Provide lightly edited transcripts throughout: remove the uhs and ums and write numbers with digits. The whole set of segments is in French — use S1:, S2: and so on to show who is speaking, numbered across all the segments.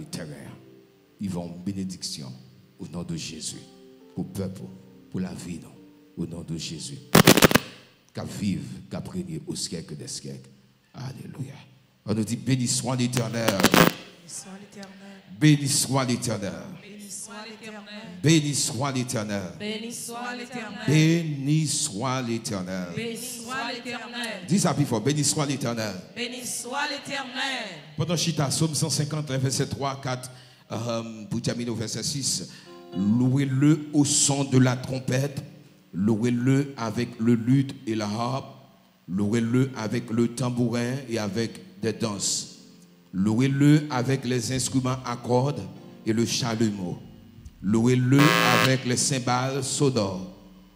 S1: terrain. Ils vont bénédiction au nom de Jésus. Pour le peuple, pour la vie, non, au nom de Jésus. Qu'à vivre, qu'à régner au siècle des siècles. Alléluia. On nous dit béni soit l'Éternel. Béni soit l'Éternel. Béni soit l'Éternel.
S2: Béni soit l'Éternel.
S1: Béni soit l'Éternel.
S2: Béni soit l'Éternel.
S1: Dis ça plus fort. Béni soit l'Éternel.
S2: Béni soit l'Éternel.
S1: Pendant Chita, Psaume 150, verset 3, 4, pour terminer au verset 6. Louez-le au son de la trompette. Louez-le avec le luth et la harpe. Louez-le avec le tambourin et avec des danses. Louez-le avec les instruments à cordes et le chalumeau. Louez-le avec les cymbales sonores.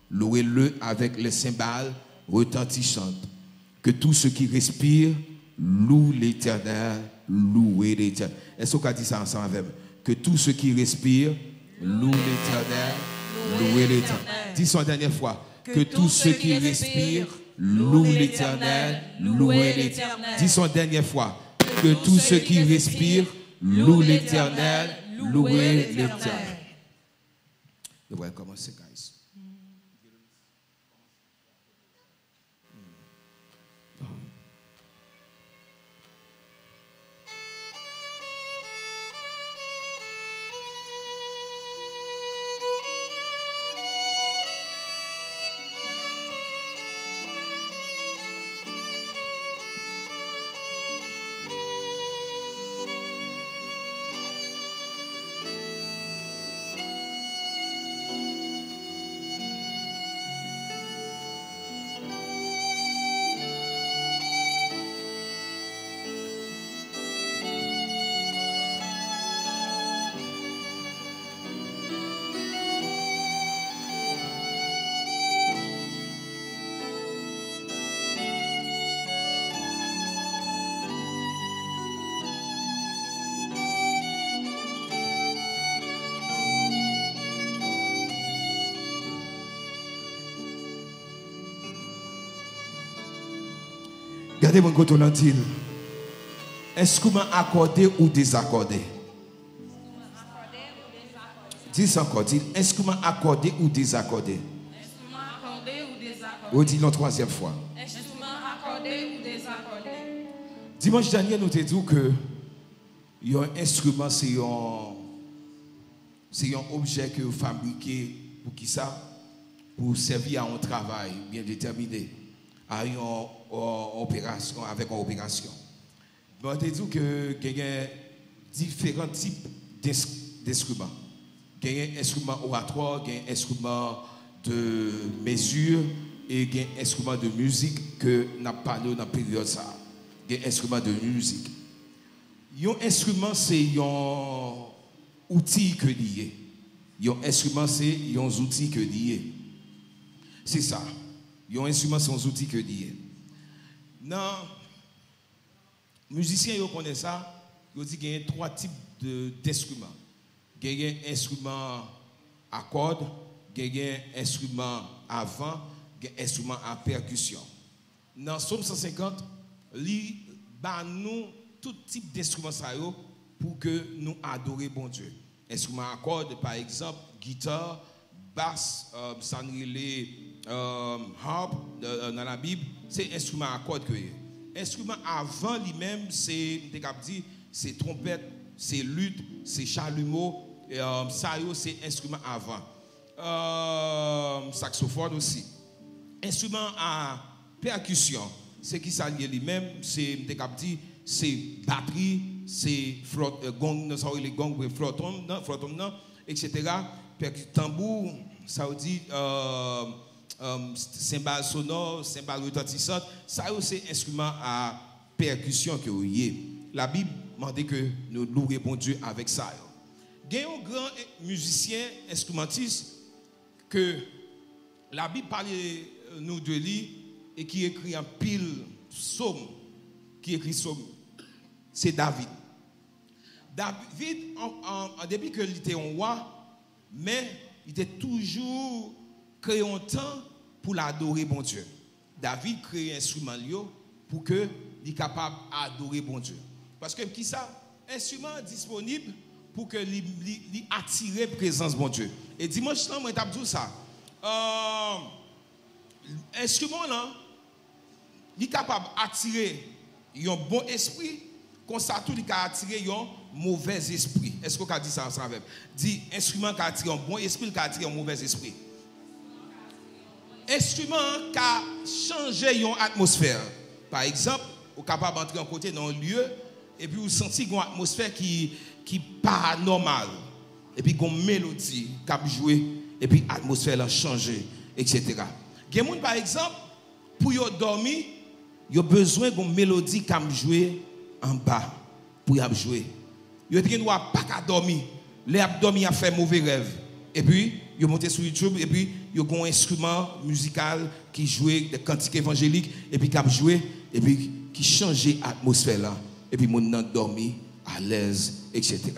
S1: Louez-le avec les cymbales retentissantes. Que tout ce qui respire loue l'Éternel, louez l'Éternel. Est-ce qu'on a dit ça ensemble avec moi? Que tout ce qui respire loue l'Éternel, louez l'Éternel. Dis ça une dernière fois. Que tout ce qui respire loue l'Éternel, louez l'Éternel. Dis ça une dernière fois. Que tout ce qui respire loue l'Éternel, louez l'Éternel. Nous allons commencer, guys. Regardez mon côté l'antille. Instrument accordé ou désaccordé? Dis ça encore. Dis instrument accordé ou désaccordé?
S2: Instrument accordé ou désaccordé?
S1: On dit la troisième fois.
S2: Instrument accordé ou désaccordé?
S1: Dimanche dernier, nous te dit que un instrument, c'est un objet que vous fabriquez pour qui ça? Pour servir à un travail bien déterminé, à une opération, avec une opération. On te dit que il y a différents types d'instruments. Il y a un instrument oratoire, il y a un instrument de mesure et il y a un instrument de musique que n'a pas dans la période ça. Il y a un instrument de musique. Un instrument, c'est un outil que lié. Un instrument, c'est un outil que lié. C'est ça. Un instrument, c'est un outil que lié. Non. Musiciens, ils connaissent ça. Ils disent qu'il y a trois types d'instruments. Il y a un instrument à cordes, il y a un instrument à vent, il y a un instrument à percussion. Dans Psaume 150, il nous tout type d'instruments pour que nous adorions bon Dieu. Instruments à cordes, par exemple, guitare, basse, harpe dans la Bible, c'est instrument à cordes que instrument à vent lui-même, c'est trompette, c'est luth, c'est chalumeau, ça c'est instrument à vent. Saxophone aussi. Instrument à percussion, c'est qui ça lui-même, c'est batterie, c'est gong, les gongs, floton, etc. Tambour, ça veut dire cymbales sonores, cymbales retentissantes, ça c'est instrument à percussion que vous avez. La Bible demande que nous louions bon Dieu avec ça. Il y a un grand musicien, instrumentiste, que la Bible parle nous de lui et qui écrit en pile psaume, qui écrit psaume, c'est David. David, en début qu'il était un roi, mais il était toujours créé un temps pour l'adorer bon Dieu. David crée un instrument pour que il soit capable d'adorer bon Dieu. Parce que qui ça? instrument disponible pour que attire la présence de mon Dieu. Et dimanche, moi, je dit ça. Instrument là, il est capable d'attirer un bon esprit, comme ça tout il peut attirer un mauvais esprit. Est-ce que vous avez dit ça ensemble? Dit instrument qui attire un bon esprit, qui attire un mauvais esprit. Instrument qui a changé une atmosphère. Par exemple, vous êtes capable d'entrer en côté dans un lieu et puis vous sentez une atmosphère qui est paranormale. Et puis une mélodie qui a joué et puis l'atmosphère a changé, etc. Il y a des gens, par exemple, pour dormir, ils ont besoin d'une mélodie qui a joué en bas pour y jouer. Ils ne doivent pas dormir. Les dormir a fait mauvais rêve. Et puis, ils ont monté sur YouTube et puis ils ont un instrument musical qui jouait des cantiques évangéliques et puis qui a joué et puis qui changeait l'atmosphère là. Et puis, ils ont dormi à l'aise, etc.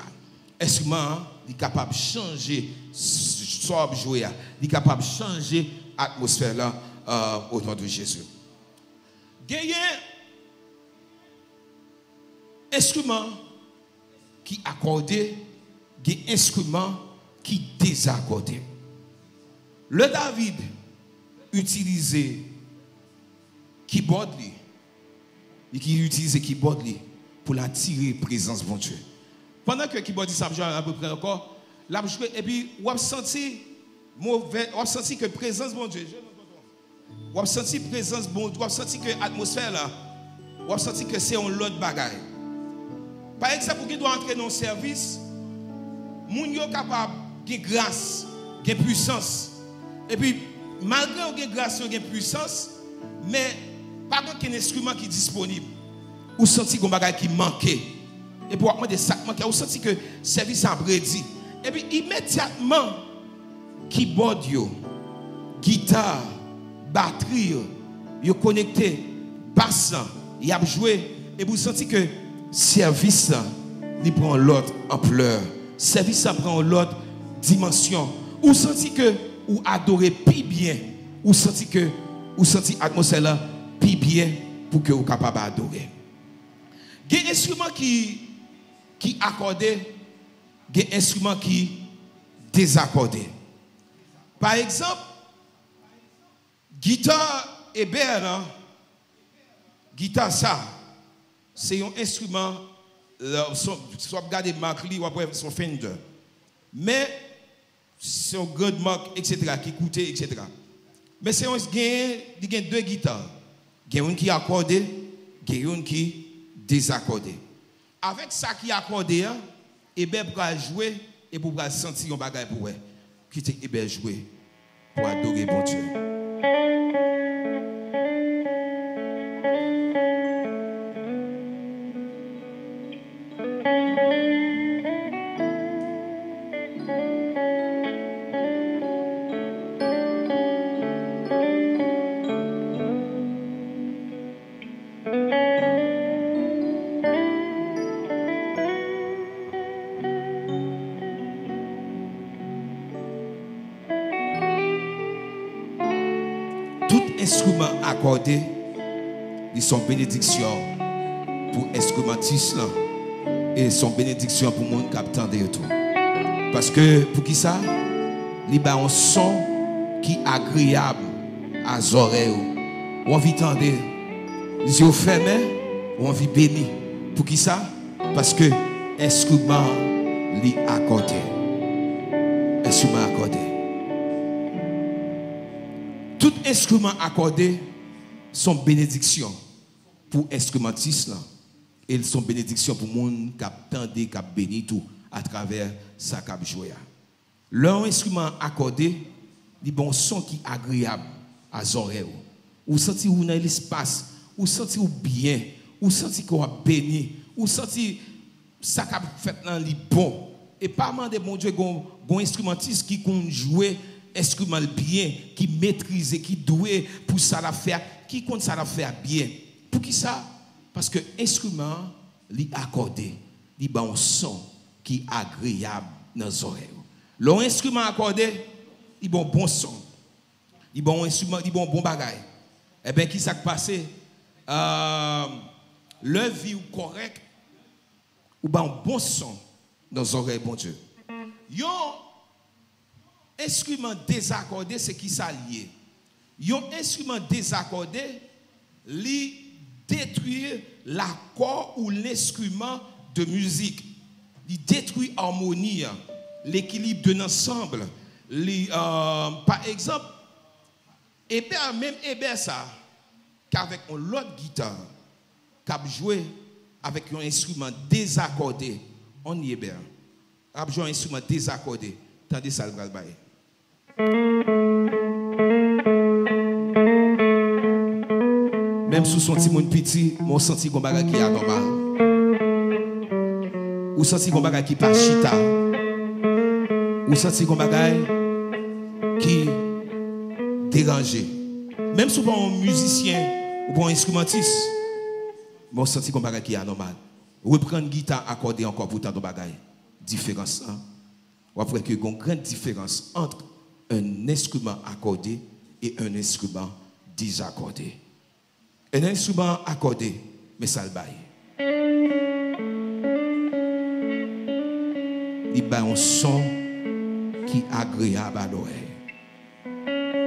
S1: L'instrument est capable de changer soit jouer, il est capable de changer l'atmosphère là au nom de Jésus. Il y a un instrument qui est accordé, il y a un instrument qui est désaccordé. Le David utilisait keyboard qui utilisait keyboard pour attirer la présence de mon Dieu. Pendant que le keyboard ça joue à peu près encore, là et puis on a senti que la présence de mon Dieu, on a senti la présence de mon Dieu, on a senti que l'atmosphère là, on a senti que c'est un lot de bagaille. Par exemple, pour qu'il doit entrer dans le service, moun yo capable de grâce, de puissance. Et puis, malgré qu'il y a grâce, il y a puissance, mais pas qu'un instrument qui est disponible. Ou senti qu'on bagaille qui manquait. Et pour avoir des sacs manqués, ou senti que le service a prédit. Et puis, immédiatement, keyboard, guitare, batterie, yo connecté, basse, il a joué. Et vous sentez que le service, il prend l'autre ampleur. Le service prend l'autre dimension. Ou sentez que ou adorez plus bien. Ou sentez que ou sentez l'atmosphère là plus bien pour que vous capable d'adorer. Il y a des instruments qui accordé, il y a des instruments qui désaccordé. Par exemple, guitare et berne, guitare ça, c'est un instrument, soit regarder Mark Lee ou après son Fender. Mais c'est un grand marque, etc., qui coûte, etc. Mais c'est il y a deux guitares. Il y a une qui est accordée, il y a une qui est désaccordée. Avec ça qui est accordé, et bien pour jouer et pour sentir un bagage pour eux, qui est bien jouer pour adorer mon Dieu. Instruments accordés, ils sont bénédictions pour instrumentistes et ils sont bénédictions pour le monde qui attend de tout. Parce que pour qui ça? Il y a un son qui est agréable à les oreilles. On vit tendre, les yeux fermés, on vit béni. Pour qui ça? Parce que l'instrument est accordé. Instrument accordé. Tout instrument accordé sont bénédictions pour instrumentistes et ils sont bénédictions pour les gens qui attendent, qui béni tout à travers sa cap jouer. Leur instrument accordé, il bon son qui est agréable à oreilles. Ou senti ou dans l'espace, ou senti ou bien, ou senti qu'on a béni, ou senti ça cap fait dans li bon. Et pas mal de bon Dieu gon instrumentiste qui compte jouer instrument bien, qui maîtrise, qui doué pour ça la faire, qui compte ça la faire bien. Pour qui ça? Parce que l'instrument li accordé, li bon son qui est agréable dans les oreilles. L'instrument accordé, il bon son. Il bon instrument, il bon bagaille. Eh bien, qui s'est passé? Le vie correct, ou ben un bon son dans les oreilles, bon Dieu. Yon instrument désaccordé, c'est qui ça lié? Yon instrument désaccordé, li détruit l'accord ou l'instrument de musique. Il détruit l'harmonie, l'équilibre de l'ensemble. Par exemple, même ça, qu'avec l'autre guitare, qu'a joué avec un instrument désaccordé, on y est bien. Qu'a joué un instrument désaccordé, tandis ça le bail. Même sous son petit monde petit, mon senti qu'on bagage qui est anormal. Ou senti qu'on bagage qui pas chita. Ou senti qu'on bagage qui dérangé. Même si vous êtes un musicien ou un instrumentiste, mon senti qu'on bagage qui est anormal. Reprendre guitare accordée encore pour tant de bagaille. Différence. Hein? On voit qu'il y a une grande différence entre un instrument accordé et un instrument désaccordé. Un instrument accordé, mais ça le baille. Il y a un son qui est agréable à l'oreille.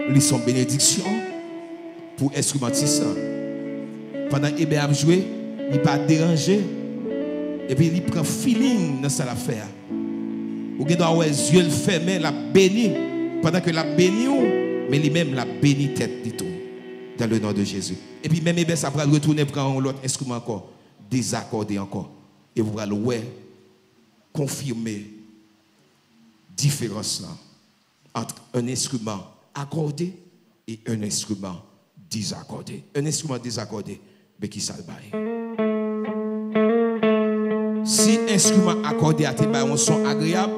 S1: Il y a une bénédiction pour l'instrumentiste. Pendant qu'il a joué, il n'est pas dérangé. Et puis il prend feeling dans sa affaire. Ou qu'il doit avoir les yeux fermés, la béni. Pendant que la béni, mais lui-même la béni tête du tout. Dans le nom de Jésus. Et puis même ça va retourner prendre l'autre instrument encore, désaccordé encore. Et vous allez confirmer la différence là, entre un instrument accordé et un instrument désaccordé. Un instrument désaccordé, mais qui ça le baille. Si instrument accordé a un son agréable,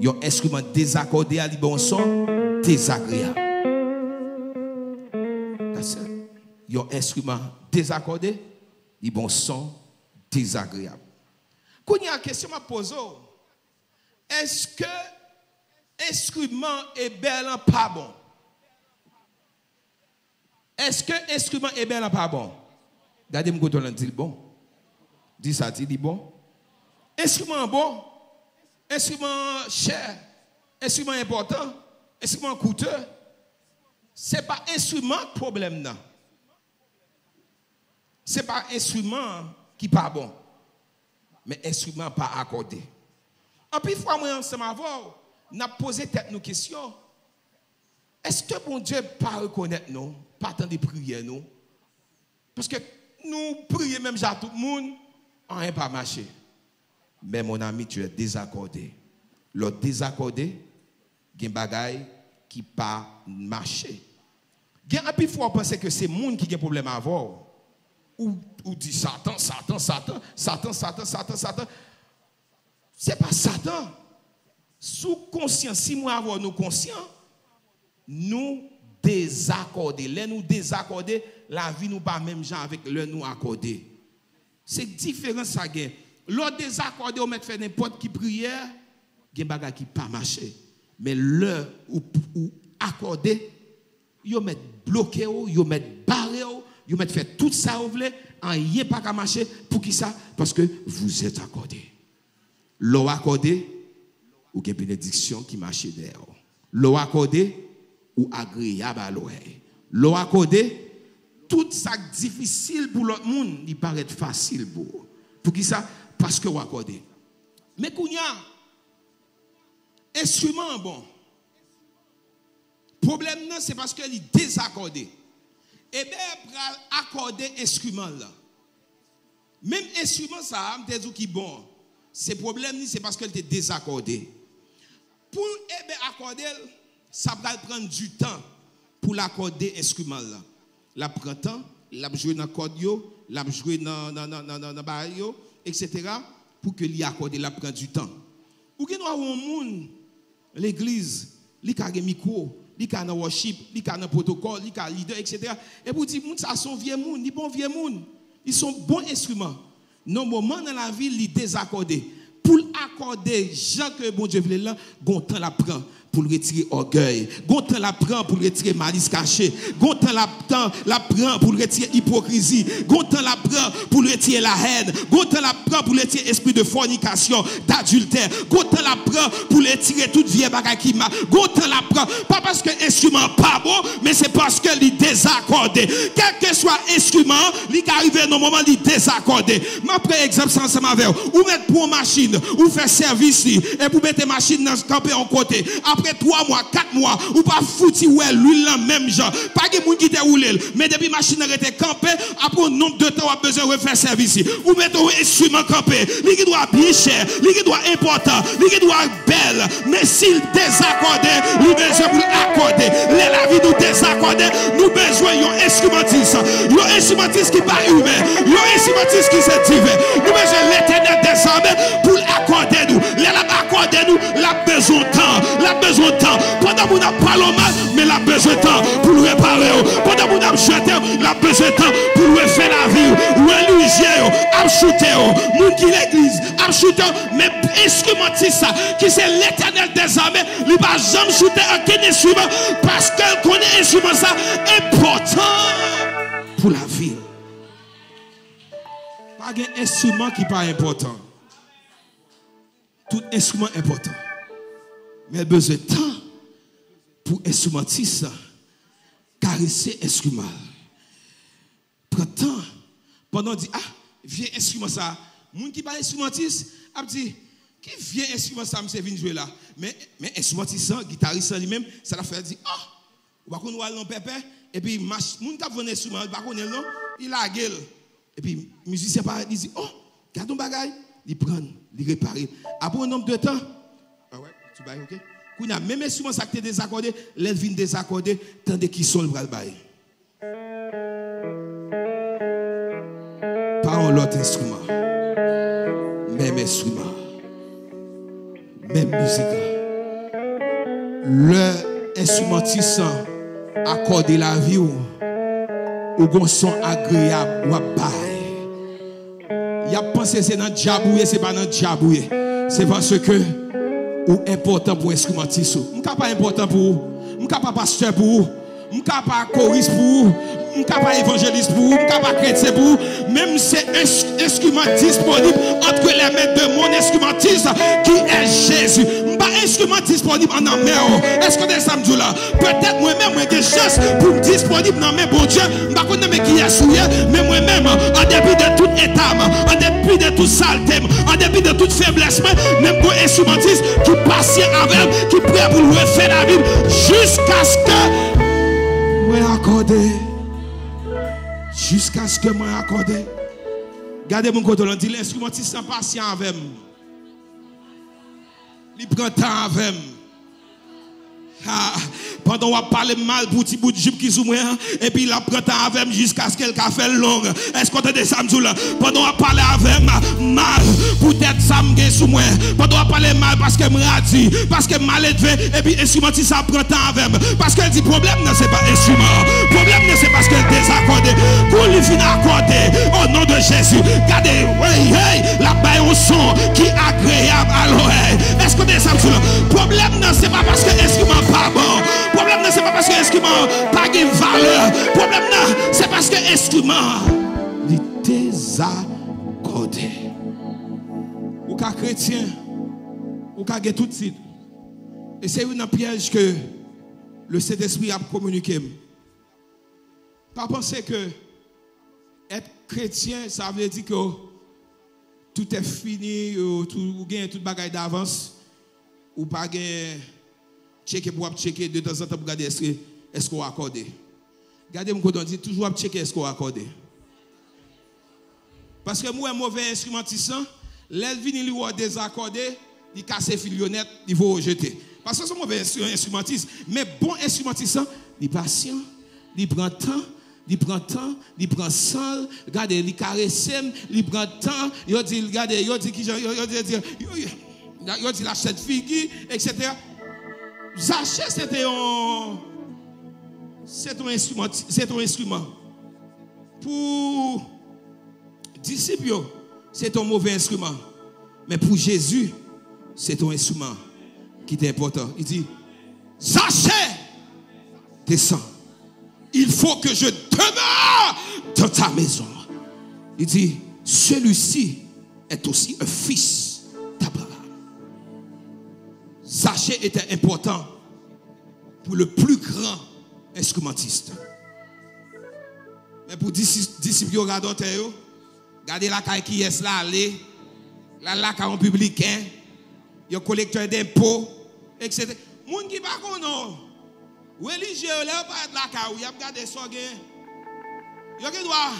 S1: un instrument désaccordé a un son désagréable. Un instrument désaccordé, il bon son désagréable. Quand il y a une question à poser, est-ce que l'instrument est bel ou pas bon? Est-ce que l'instrument est bel ou pas bon? Regardez-moi quand on dit bon. Dis ça, dit bon. Instrument bon, instrument cher, instrument important, instrument coûteux. Ce n'est pas instrument problème là. Ce n'est pas instrument qui n'est pas bon, mais instrument pas accordé. En plus, fois moi ensemble avant, on a posé tête nos questions. Est-ce que bon Dieu pas reconnaître nous, pas tant de prières nous? Parce que nous prions même à tout le monde, on n'a pas marché. Mais mon ami, tu es désaccordé. Le désaccordé, il y a des bagailles qui pas marché. Il y a un peu de fois penser que c'est le monde qui a un problème à avoir. Ou dit Satan, Satan, Satan, Satan, Satan, Satan, Satan. Ce n'est pas Satan. Sous conscience, si nous avons nos conscients, nous désaccorder. Les nous désaccorder, la vie nous pas même gens avec le nous accorder. C'est différent ça gain. L'autre désaccordé, on met faire n'importe qui prière, il y a des bagages qui pas marché. Mais le ou accordé, ils mettent bloqué, ils mettent barré, ils mettent fait tout ça vous voulez, rien pas qu'à marcher pour qui ça? Parce que vous êtes accordé. L'eau accordé ou une bénédiction qui marche derrière. L'eau accordé ou agréable à l'oreille. L'eau accordé, tout ça difficile pour l'autre monde, il paraît facile pour qui ça? Parce que vous accordez. Mais kounya, instrument bon. Problème non, c'est parce qu'il est désaccordé. Et bien, pour accorder instrument là. Même instrument ça, je dis qui bon. C'est problème c'est parce qu'elle est désaccordé. Pour accorder, ça va prendre du temps pour l'accorder instrument là. La prend temps, la jouer dans corde la jouer dans barre etc. pour que l'y accorder la prend du temps. Ou gen un monde l'église, li ka gen micro, li ka nan worship, li ka nan protocole, li ka leader etc. Et pour dire moun ça sont vieux moun, ni bon vieux moun. Ils sont bons instruments. Non moment dans la vie li désaccordé. Pour accorder Jean que bon Dieu veut là, gontan la prend pour le retirer orgueil, gontan la prend pour le retirer malice cachée, gontan la prend pour le retirer hypocrisie, gontan la prend pour le retirer la haine, gontan la prend pour le retirer esprit de fornication, d'adultère, gontan la prend pour le retirer toute vieille bagaille qui m'a, gontan la prend pas parce que instrument pas bon, mais c'est parce que il désaccordé. Quel que soit instrument, il arrive dans un moment il désaccordé. Ma prends exemple ensemble avec ou mettre pour machine, ou faire service et pour mettre machine dans camper en côté. Après 3 mois, 4 mois, ou pas fouti ouais l'huile là même genre. Pas de monde qui te roule, mais depuis machine a été campé, après un nombre de temps on a besoin de faire service. Ou mettre un instrument campé, lui qui doit bien cher, lui qui doit important, lui qui doit belle, mais s'il désaccordé, lui besoin pour accorder. La vie nous désaccordé, nous besoin d'un instrumentiste, un instrumentiste qui pas humain, un instrumentiste qui c'est divin. Nous besoin l'Éternel des armées pour accorder nous. La accorder nous, la besoin de temps, la besoin de temps. Pendant qu'on a parlé mal, mais la besoin de temps pour le réparer. Pendant qu'on a jeté, la besoin de temps pour le faire la vie. Religieux, à shooter, moun qui l'église, à shooter, mais instrumentiste qui c'est l'Éternel des armées, il va jamais shooter un instrument parce qu'elle connaît instrument ça important pour la vie. Pas un instrument qui n'est pas important. Tout instrument important. Mais besoin de temps pour instrumentiste caresser instrument. Prends temps. Pendant dit vieux instrument ça. Moun qui pas instrumentiste a dit qui vient instrument ça me vient jouer là. Mais instrumentiste guitariste lui-même ça l'a fait dire ou pas qu'on va dans pépé et puis moun qui a un instrument pas connaît non, il a gueule. Et puis musicien il dit garde ton bagaille, il prend, il répare. Après un nombre de temps ouais, tu bailles OK. Qu'on a même instrument ça qui est désaccordé, les vient désaccordé tandis qu'ils sont le bras bail. Pas un autre instrument. Même instrument. Même musique. Le instrumentiste accorde la vie ou un son agréable ou bail. Il a pensé c'est dans diaboué, c'est pas dans diaboué. C'est parce que ou important pour instrumentiste. Je ne suis pas important pour vous. Je ne suis pas pasteur pour vous. Je ne suis pas choriste pour vous. Je ne suis pas évangéliste pour vous. Je ne suis pas chrétien pour vous. Même c'est un instrument disponible entre les mains de mon instrumentiste qui est Jésus. Je ne suis pas un instrument disponible en mer. Est-ce que des samedis là? Peut-être moi-même j'ai chance pour me disponible dans mes bon Dieu. Je ne sais pas qui est souillé, mais moi-même, en dépit de tout état, en dépit de toute saleté, en dépit de toute faiblesse, même pour un instrumentiste qui passe avec, qui prie pour lui faire la Bible jusqu'à ce que moi accordé. Jusqu'à ce que moi accordé. Regardez mon côté, on dit l'instrumentiste est patient avec moi. Il prend temps avec moi. Pendant qu'on parle mal pour petit bout de jupe qui soumoué, et puis il prend temps avec moi jusqu'à ce qu'elle fait long. Est-ce qu'on te dit ça là? Pendant qu'on parle avec mal pour être ça me soumoué. Pendant qu'on parle mal parce que me radie, parce que mal élevé, et puis instrumentiste ça prend temps avec moi. Parce qu'elle dit problème non c'est pas instrument. Problème non c'est parce qu'elle désaccordé. Pour lui finir accordé au nom de Jésus. Regardez, la baille au son qui est agréable à l'oreille. Est-ce qu'on te dit ça là? Problème non c'est pas parce que instrument pas bon. Problème non c'est pas parce que l'instrument pas de valeur. Problème non c'est parce que l'instrument est désaccordé. Ou qu'un chrétien ou qu'un tout de suite. Et c'est un piège que le Saint-Esprit a communiqué. Pas penser que être chrétien ça veut dire que tout est fini ou gagne toute bagaille d'avance ou pas gagne checker pour checker de temps en temps pour regarder est-ce qu'on a accordé. Regardez mon côté on dit toujours checker est-ce qu'on a accordé. Parce que moi un mauvais instrumentiste, l'elvin il est désaccordé, il casse filionnette, il faut rejeter. Parce que c'est un mauvais instrumentiste, mais bon instrumentiste, il est patient, il prend temps, il prend sang, regardez, il caresse, il prend temps, il dit regardez, il dit qui il dit la cette figue, etc. Zaché c'est un instrument. Pour disciples, c'est un mauvais instrument. Mais pour Jésus, c'est ton instrument qui est important. Il dit, Zaché, descends. Il faut que je demeure dans ta maison. Il dit, celui-ci est aussi un fils d'Abraham. Zaché était important pour le plus grand instrumentiste. Mais pour disciples, regardez la caille qui est là, la caille en public, il y a un collecteur d'impôts, etc. Moun qui pas connaît, religieux, là, pas de la caille, il y a regardé ça, il y a droit,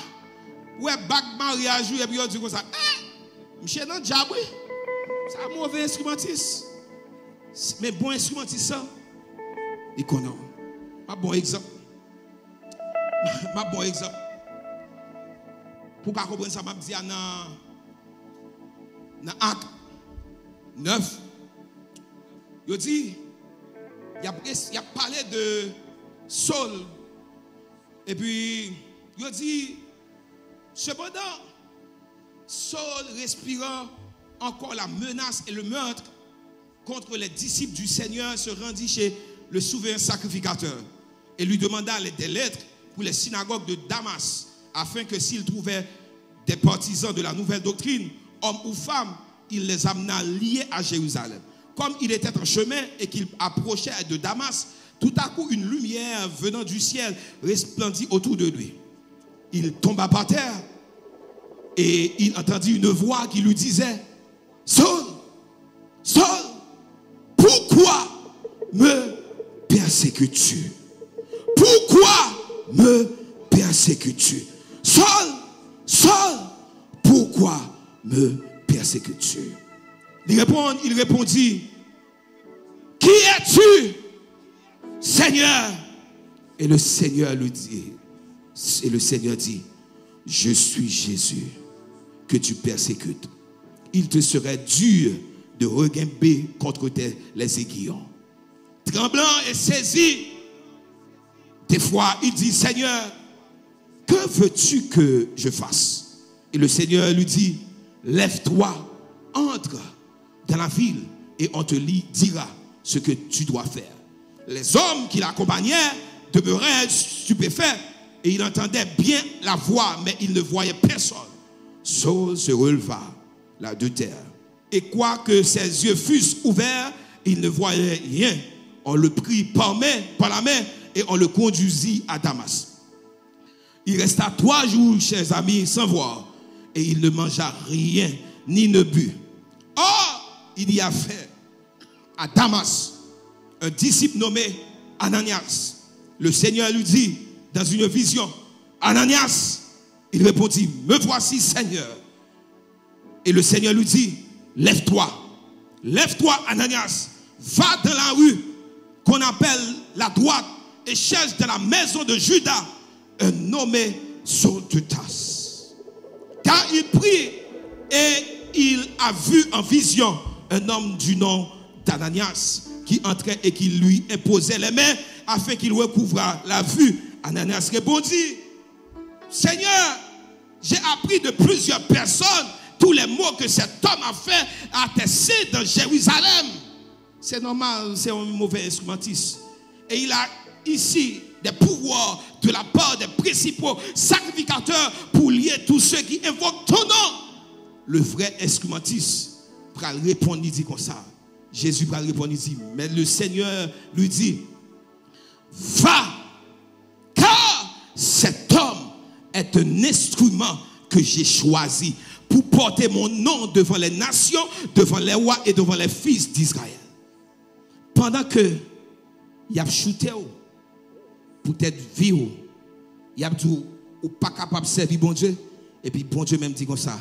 S1: ouais, bac mariage, et puis il dit comme ça, monsieur dans diable, c'est un mauvais instrumentiste. Mais bon instrumentiste, ça, il connaît. Un bon exemple. Un bon exemple. Pour ne pas comprendre ça, je vais dire dans Acte 9, il dit, il a parlé de Saul. Et puis, il dit, cependant, Saul respirant encore la menace et le meurtre contre les disciples du Seigneur, se rendit chez le souverain sacrificateur et lui demanda des lettres pour les synagogues de Damas, afin que s'il trouvait des partisans de la nouvelle doctrine, hommes ou femmes, il les amena liés à Jérusalem. Comme il était en chemin et qu'il approchait de Damas, tout à coup une lumière venant du ciel resplendit autour de lui. Il tomba par terre et il entendit une voix qui lui disait, Saul, Saul, pourquoi me persécutes-tu? Pourquoi me persécutes-tu? Saul, Saul, pourquoi me persécutes-tu? Il répondit, qui es-tu, Seigneur? Et le Seigneur lui dit, je suis Jésus que tu persécutes. Il te serait dur de regimber contre les aiguillons. Tremblant et saisi, des fois il dit, Seigneur, que veux-tu que je fasse? Et le Seigneur lui dit, lève-toi, entre dans la ville et on te dira ce que tu dois faire. Les hommes qui l'accompagnaient demeuraient stupéfaits et il entendait bien la voix, mais il ne voyait personne. Saul se releva là de terre. Et quoique ses yeux fussent ouverts, il ne voyait rien. On le prit par la main et on le conduisit à Damas. Il resta 3 jours, chers amis, sans voir. Et il ne mangea rien, ni ne but. Or, il y avait à Damas un disciple nommé Ananias. Le Seigneur lui dit dans une vision, Ananias, il répondit, me voici, Seigneur. Et le Seigneur lui dit, lève-toi, Ananias, va dans la rue qu'on appelle la droite et cherche dans la maison de Judas un nommé Saul de Tarse. Car il prie et il a vu en vision un homme du nom d'Ananias qui entrait et qui lui imposait les mains afin qu'il recouvrât la vue. Ananias répondit, Seigneur, j'ai appris de plusieurs personnes tous les mots que cet homme a fait attester dans Jérusalem. C'est normal, c'est un mauvais instrumentiste. Et il a ici des pouvoirs de la part des principaux sacrificateurs pour lier tous ceux qui invoquent ton nom. Le vrai instrumentiste va répondre, il dit comme ça. Jésus va répondre, il dit, mais le Seigneur lui dit, va, car cet homme est un instrument que j'ai choisi pour porter mon nom devant les nations, devant les rois et devant les fils d'Israël. Pendant que il a shooté peut-être vie, il a dit ou pas capable de servir bon Dieu, et puis bon Dieu même dit comme ça,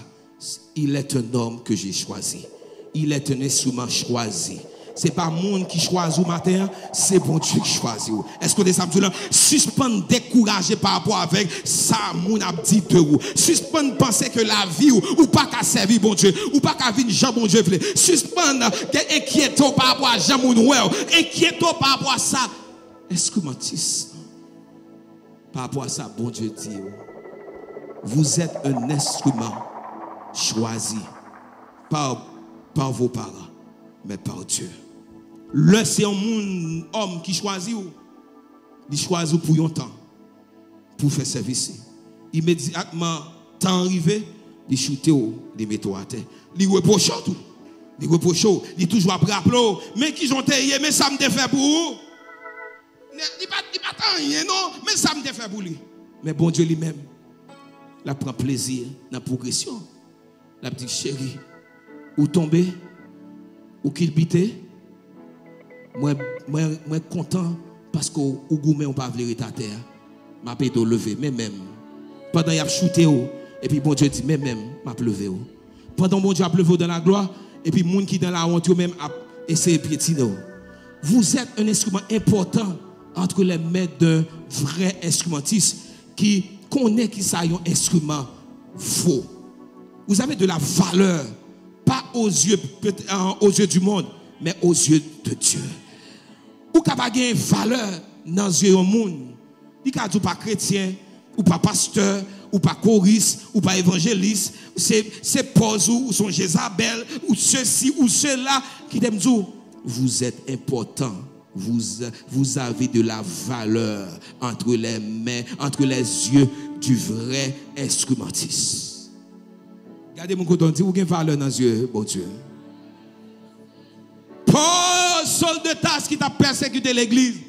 S1: il est un homme que j'ai choisi. Il est un instrument choisi. Ce n'est pas monde qui choisit au matin, c'est bon Dieu qui choisit. Est-ce que vous avez dit, suspendre découragé par rapport avec ça, mon a dit de vous. Suspendre penser que la vie ou pas qu'à servir bon Dieu, ou pas qu'à vivre Jean bon Dieu. Suspendre inquiété par rapport à Jean mon inquiété par rapport à ça. Est-ce que Mathis, par rapport à ça, bon Dieu dit, vous êtes un instrument choisi par vos parents. mais par Dieu.
S3: Là, c'est un homme qui choisit, il choisit pour un temps, pour faire service. Immédiatement, temps arrivé, il chute, il met à terre. Il reproche tout. Il reproche, il toujours après appeler, mais qui j'ont été, mais ça me fait pour vous. Il pas rien, non, mais ça me fait pour lui. Mais bon Dieu lui-même, il prend plaisir dans la progression. La petite chérie, ou tomber, ou qu'il bite, moi content parce que ou gourmet on pas vouloir ta terre. M'a pas lever, mais même pendant il a shooté et puis bon Dieu dit mais même m'a levé. Pendant bon Dieu a levé dans la gloire et puis monde qui dans la honte même a essayé de piétiner. Vous êtes un instrument important entre les mains d'un vrai instrumentiste qui connaît qui ça un instrument faux. Vous avez de la valeur, pas aux yeux du monde, mais aux yeux de Dieu. Ou qu'à pas gagner valeur dans les yeux du monde. Il n'y a pas chrétien, ou pas pasteur, ou pas choriste, ou pas évangéliste. C'est pose ou son Jézabel, ou ceci, ou cela qui t'aime dire. Vous êtes important. Vous avez de la valeur entre les mains, entre les yeux du vrai instrumentiste. Regardez mon côté, vous avez valeur dans les yeux, bon Dieu. Paul, Saul de Tarse qui t'a persécuté l'église.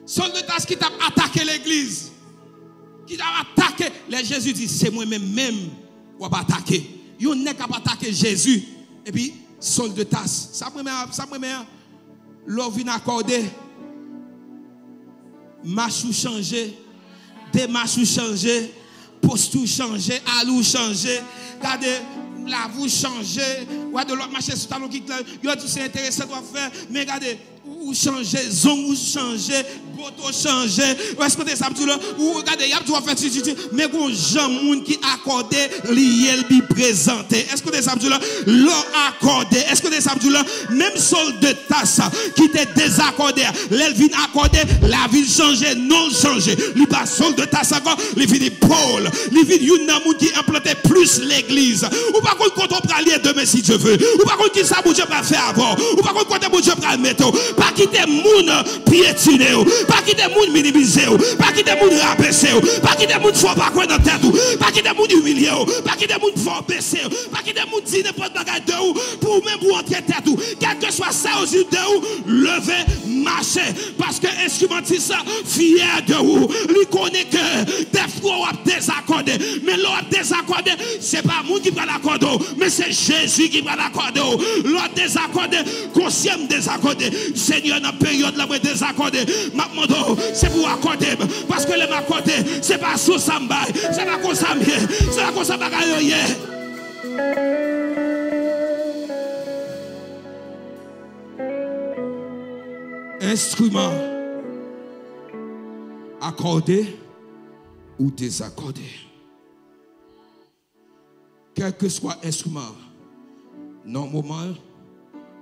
S3: Saul de Tarse qui t'a attaqué l'église. Qui t'a attaqué. Les Jésus dit, c'est moi-même qui va attaquer. Vous n'avez pas attaqué Jésus. Et puis, Saul de Tarse. Ça me l'on vient accorder. Marche changé. Démarche changé. Posture changé. Alou changé. Regardez. La vous changez, ou de l'autre marché sur talon qui c'est intéressant de faire, mais regardez, ou changer, zone ou changer, boto changer, ou est-ce que tu sais là, ou regardez, y a tout faire mais bon gens moun qui accordé liel bi présenté. Est-ce que tu sais là, l'ont accordé. Est-ce que tu sais là, même Saul de Tarse qui était désaccordé, l'elle vient accorder, la vie changer, non changer. Lui pas Saul de Tarse encore, lui vient Paul, lui vient une moun qui implanté plus l'église. Ou pas contre quand on prend lier demain si Dieu veut. Ou pas contre qui ça bon Dieu va faire avant. Ou pas contre quand bon Dieu va mettre. Pas quitter moun piétiner. Pas quitter moun minimiser. Pas quitter moun rabaisser. Pas quitter moun faut pas quoi dans tête. Pas quitter moun humilier. Pas quitter moun faut baisser. Pas quitter moun dire n'importe bagage de ou pour même pour entrer tête ou. Quel que soit ça aux yeux de ou, lever, marcher parce que instrumentiste fier de ou. Lui connaît que des fois on désaccordé. Mais l'on désaccordé, c'est pas moun qui va l'accorder, mais c'est Jésus qui va l'accorder. L'autre désaccordé, conscient désaccordé. Seigneur, dans la période là, désaccordé. C'est pour accorder. Parce que les m'accorder, c'est pas sous samba, c'est pas comme ça, c'est pas comme ça, instrument accordé ou désaccordé. Quel que soit l'instrument, normalement,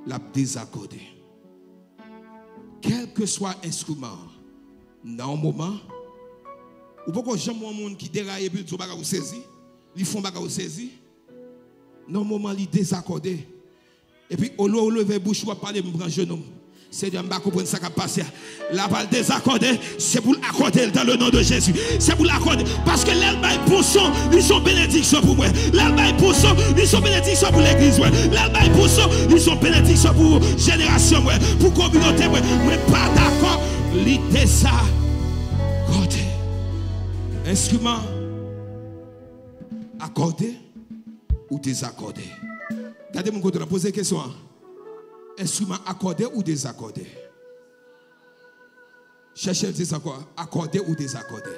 S3: l'a désaccordé. Quel que soit l'instrument, normalement, ou pourquoi j'aime un monde qui déraille et puis tout bagarre ou saisi, ils font bagarre ou saisi, normalement, ils désaccordé. Et puis, au lieu de lever bouche, ou parler, me prendre genou. Seigneur, je ne comprends pas ce qui a passé. La balle désaccordée, c'est pour l'accorder dans le nom de Jésus. C'est pour l'accorder. Parce que l'Allemagne pour son, ils sont bénédictions pour moi. L'Allemagne pour son, ils sont bénédictions pour l'église. L'Allemagne pour son, ils sont bénédictions pour génération. Pour communauté. Mais pas d'accord. L'idée ça. Accordé. Instrument. Accordé ou désaccordé. Regardez mon côté, posez une question. Instrument accordé ou désaccordé? Cherchez le désaccord. Accordé ou désaccordé?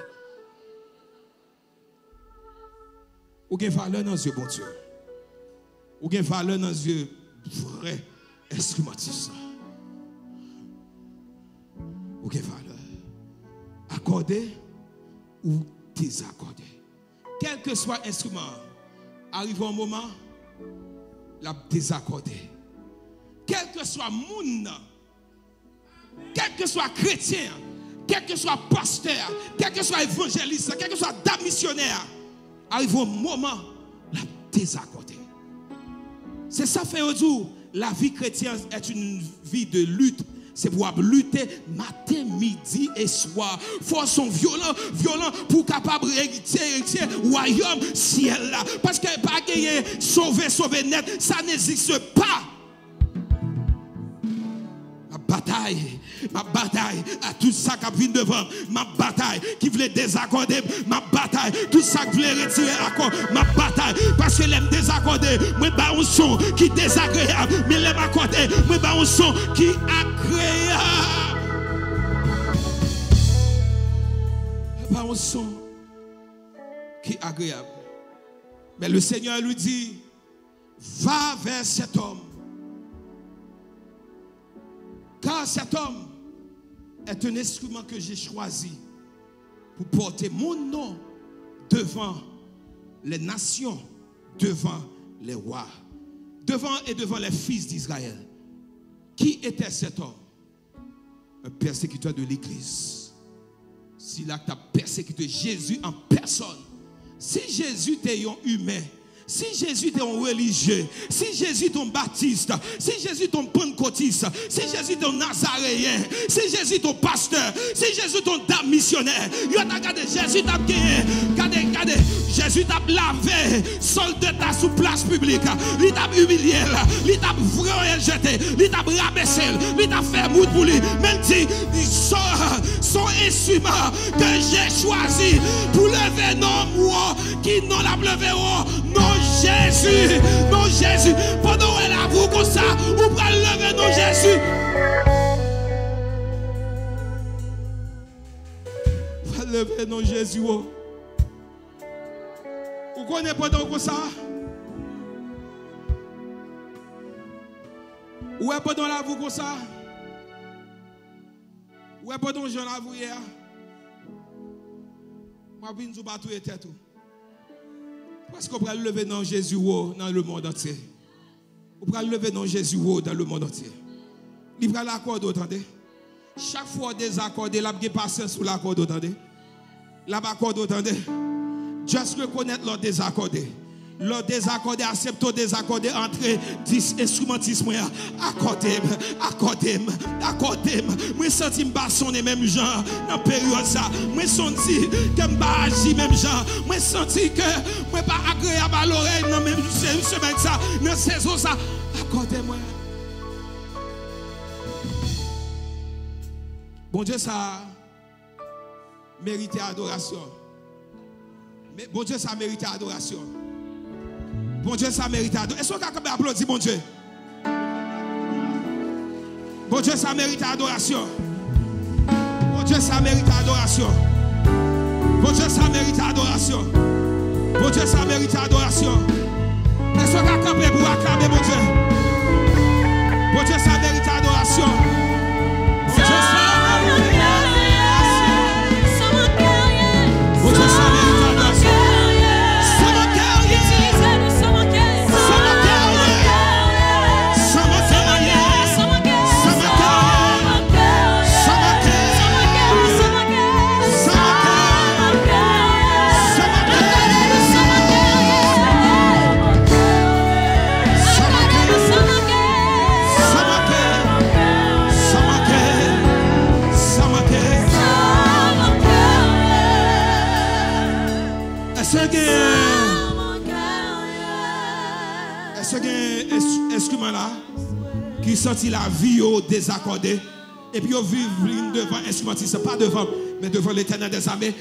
S3: Ou bien valeur dans les yeux, bon Dieu. Ou bien valeur dans les yeux, vrai instrumentiste. Ou bien valeur. Accordé ou désaccordé? Quel que soit l'instrument, arrive un moment, la désaccordé. Quel que soit monde, quel que soit chrétien, quel que soit pasteur, quel que soit évangéliste, quel que soit dame missionnaire, arrive un moment, la désaccordé. C'est ça fait un jour, la vie chrétienne est une vie de lutte. C'est pour lutter matin, midi et soir. Force sont violents pour capable hériter royaume ciel là. Parce que pas gagner sauver net, ça n'existe pas. Ma bataille à tout ça qui vient devant, ma bataille qui voulait désaccorder, ma bataille, tout ça qui voulait retirer accord, ma bataille, parce que l'aime désaccorder, moi bah un son qui est désagréable, mais l'aime accorder, moi bah un son qui est agréable. Pas un son qui est agréable. Mais le Seigneur lui dit, va vers cet homme. Car cet homme est un instrument que j'ai choisi pour porter mon nom devant les nations, devant les rois, devant les fils d'Israël. Qui était cet homme? Un persécuteur de l'Église. Si là tu as persécuté Jésus en personne, si Jésus était un humain, si Jésus est un religieux, si Jésus est un baptiste, si Jésus est un pentecôtiste, si Jésus est un nazaréen, si Jésus est un pasteur, si Jésus est un dame missionnaire, regardez, Jésus t'a gagné, regardez, Jésus t'a lavé, soldat sous place publique, il t'a humilié, il t'a vraiment jeté, il t'a rabaissé, il t'a fait mout pour lui, même dit, son instrument que j'ai choisi pour lever non moi, qui non l'a levé non Jésus, non Jésus. Pendant qu'elle avoue comme ça, vous pouvez lever non Jésus. Vous pouvez lever non Jésus. Vous connaissez pendant comme ça? Ou est pendant l'avoue comme ça? Ou est pendant j'en avoue hier? Moi, je viens de battre les têtes. Parce qu'on peut lever dans Jésus dans le monde entier. On peut lever dans Jésus dans le monde entier. Il va l'accord, attendez. Chaque fois désaccordé, il a passé sous l'accord, attendez. Il a accord, attendez. Juste reconnaître leur désaccordé. Leur désaccordé, accepte le désaccordé, entrer, instrumentisme, accordez. Moi, senti me sonner même genre dans la période ça. Moi, senti que me agir même genre. Moi, senti que moi pas agréable à l'oreille dans même semaine ça, dans saison ça. Accordez-moi. Bon Dieu, ça mérite adoration. Mais bon Dieu, ça mérite adoration. Bon Dieu, ça mérite adoration. Est-ce qu'on peut applaudir, bon Dieu? Bon Dieu, ça mérite adoration. Bon Dieu, ça mérite adoration. Bon Dieu, ça mérite adoration. Bon Dieu, ça mérite adoration. Est-ce qu'on peut pour acclamer, bon Dieu? Bon Dieu, ça mérite adoration. Bon Dieu, ça mérite adoration. Bon Dieu, ça mérite adoration. Est-ce que là qui sentit la vie au désaccordé et puis au vivre devant instrumentiste, pas devant mais devant l'Éternel des armées.